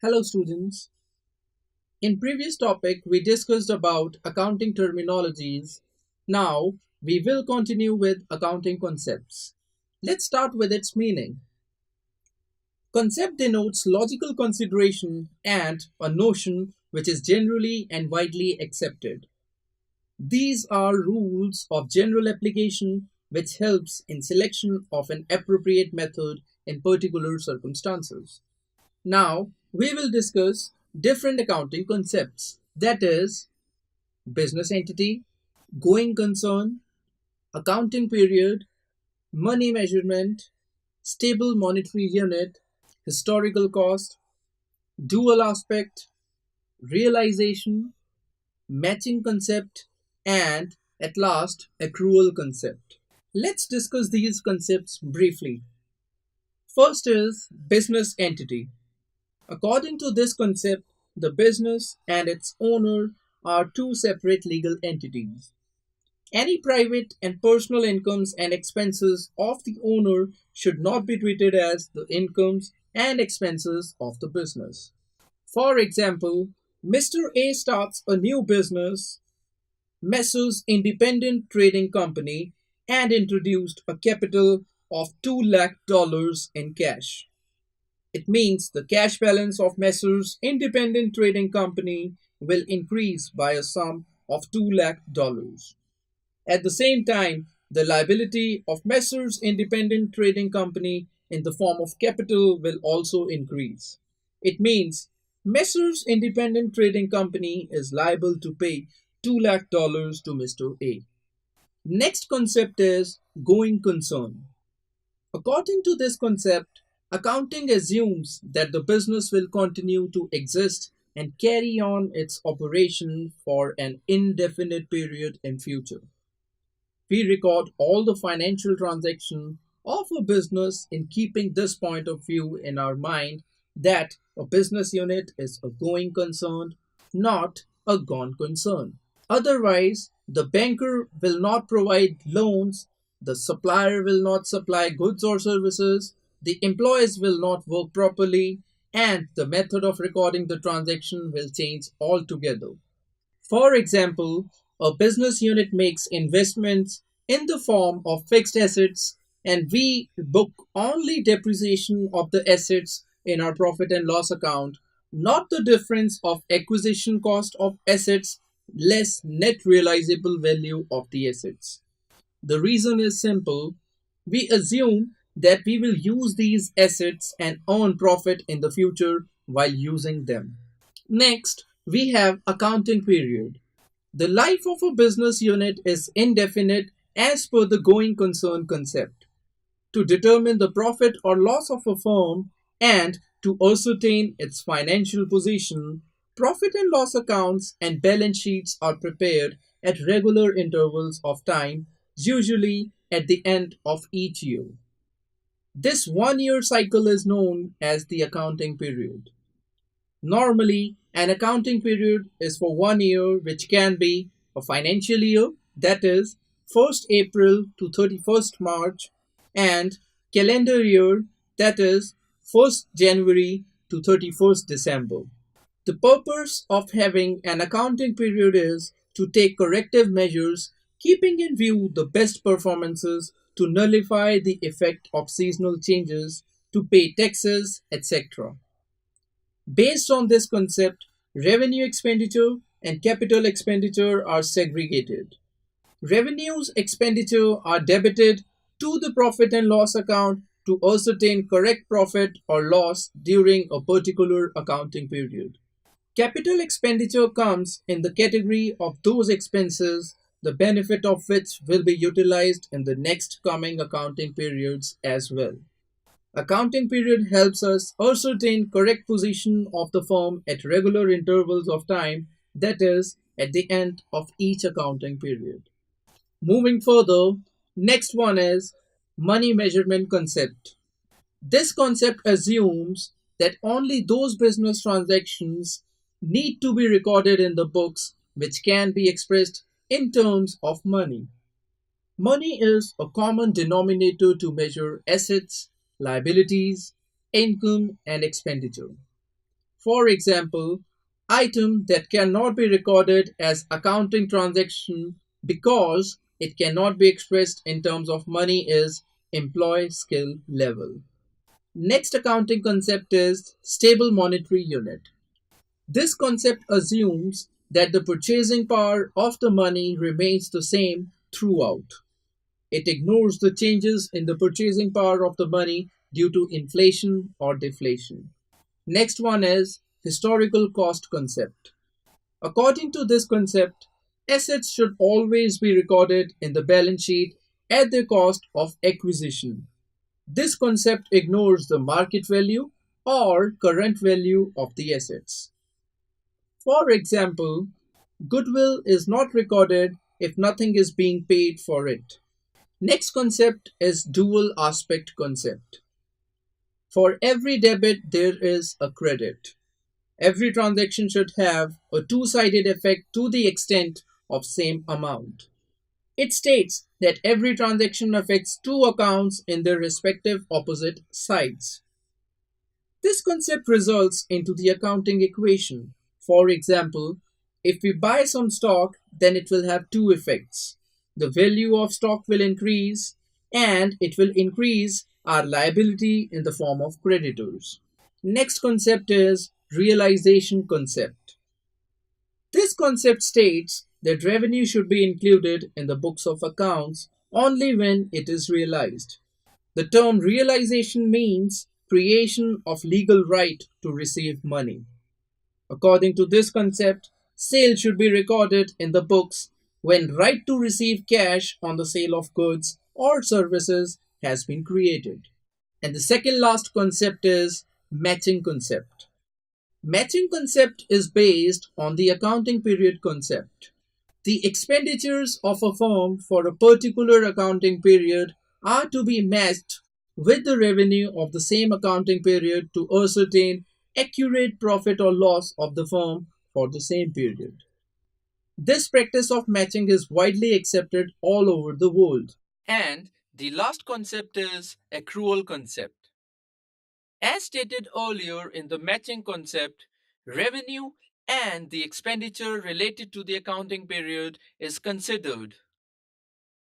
Hello students. In previous topic we discussed about accounting terminologies. Now we will continue with accounting concepts. Let's start with its meaning. Concept denotes logical consideration and a notion which is generally and widely accepted. These are rules of general application which helps in selection of an appropriate method in particular circumstances. Now, we will discuss different accounting concepts, that is, business entity, going concern, accounting period, money measurement, stable monetary unit, historical cost, dual aspect, realization, matching concept, and at last, accrual concept. Let's discuss these concepts briefly. First is business entity. According to this concept, the business and its owner are two separate legal entities. Any private and personal incomes and expenses of the owner should not be treated as the incomes and expenses of the business. For example, Mr. A starts a new business, Messrs. Independent Trading Company, and introduced a capital of $2 lakh in cash. It means the cash balance of Messrs. Independent Trading Company will increase by a sum of $2 lakh. At the same time, the liability of Messrs. Independent Trading Company in the form of capital will also increase. It means Messrs. Independent Trading Company is liable to pay $2 lakh to Mr. A. Next concept is going concern. According to this concept, accounting assumes that the business will continue to exist and carry on its operation for an indefinite period in future. We record all the financial transactions of a business in keeping this point of view in our mind that a business unit is a going concern, not a gone concern. Otherwise, the banker will not provide loans, the supplier will not supply goods or services, the employees will not work properly, and the method of recording the transaction will change altogether. For example, a business unit makes investments in the form of fixed assets and we book only depreciation of the assets in our profit and loss account, not the difference of acquisition cost of assets less net realizable value of the assets. The reason is simple. We assume that we will use these assets and earn profit in the future while using them. Next, we have accounting period. The life of a business unit is indefinite as per the going concern concept. To determine the profit or loss of a firm and to ascertain its financial position, profit and loss accounts and balance sheets are prepared at regular intervals of time, usually at the end of each year. This 1 year cycle is known as the accounting period. Normally, an accounting period is for 1 year, which can be a financial year, that is, 1st April to 31st March, and calendar year, that is, 1st January to 31st December. The purpose of having an accounting period is to take corrective measures, keeping in view the best performances, to nullify the effect of seasonal changes, to pay taxes, etc. Based on this concept, revenue expenditure and capital expenditure are segregated. Revenues expenditure are debited to the profit and loss account to ascertain correct profit or loss during a particular accounting period. Capital expenditure comes in the category of those expenses the benefit of which will be utilized in the next coming accounting periods as well. Accounting period helps us ascertain correct position of the firm at regular intervals of time, that is, at the end of each accounting period. Moving further, next one is money measurement concept. This concept assumes that only those business transactions need to be recorded in the books which can be expressed in terms of money. Money is a common denominator to measure assets, liabilities, income, and expenditure. For example, item that cannot be recorded as accounting transaction because it cannot be expressed in terms of money is employee skill level. Next accounting concept is stable monetary unit. This concept assumes that the purchasing power of the money remains the same throughout. It ignores the changes in the purchasing power of the money due to inflation or deflation. Next one is historical cost concept. According to this concept, assets should always be recorded in the balance sheet at the cost of acquisition. This concept ignores the market value or current value of the assets. For example, goodwill is not recorded if nothing is being paid for it. Next concept is dual aspect concept. For every debit, there is a credit. Every transaction should have a two-sided effect to the extent of same amount. It states that every transaction affects two accounts in their respective opposite sides. This concept results into the accounting equation. For example, if we buy some stock, then it will have two effects. The value of stock will increase, and it will increase our liability in the form of creditors. Next concept is realization concept. This concept states that revenue should be included in the books of accounts only when it is realized. The term realization means creation of legal right to receive money. According to this concept, sale should be recorded in the books when right to receive cash on the sale of goods or services has been created. And the second last concept is matching concept. Matching concept is based on the accounting period concept. The expenditures of a firm for a particular accounting period are to be matched with the revenue of the same accounting period to ascertain accurate profit or loss of the firm for the same period. This practice of matching is widely accepted all over the world. And the last concept is accrual concept. As stated earlier in the matching concept, revenue and the expenditure related to the accounting period is considered.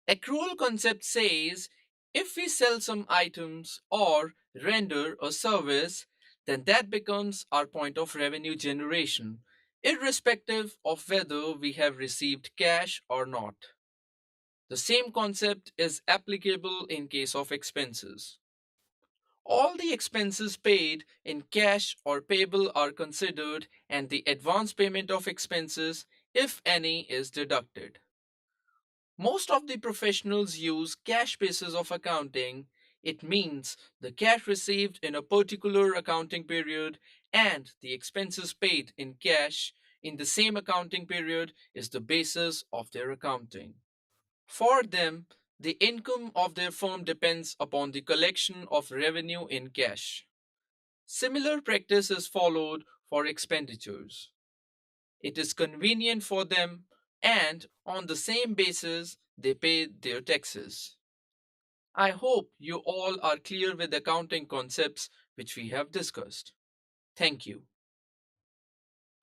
Accrual concept says if we sell some items or render a service, then that becomes our point of revenue generation, irrespective of whether we have received cash or not. The same concept is applicable in case of expenses. All the expenses paid in cash or payable are considered and the advance payment of expenses, if any, is deducted. Most of the professionals use cash basis of accounting. It means the cash received in a particular accounting period and the expenses paid in cash in the same accounting period is the basis of their accounting. For them, the income of their firm depends upon the collection of revenue in cash. Similar practice is followed for expenditures. It is convenient for them, and on the same basis, they pay their taxes. I hope you all are clear with accounting concepts which we have discussed. Thank you.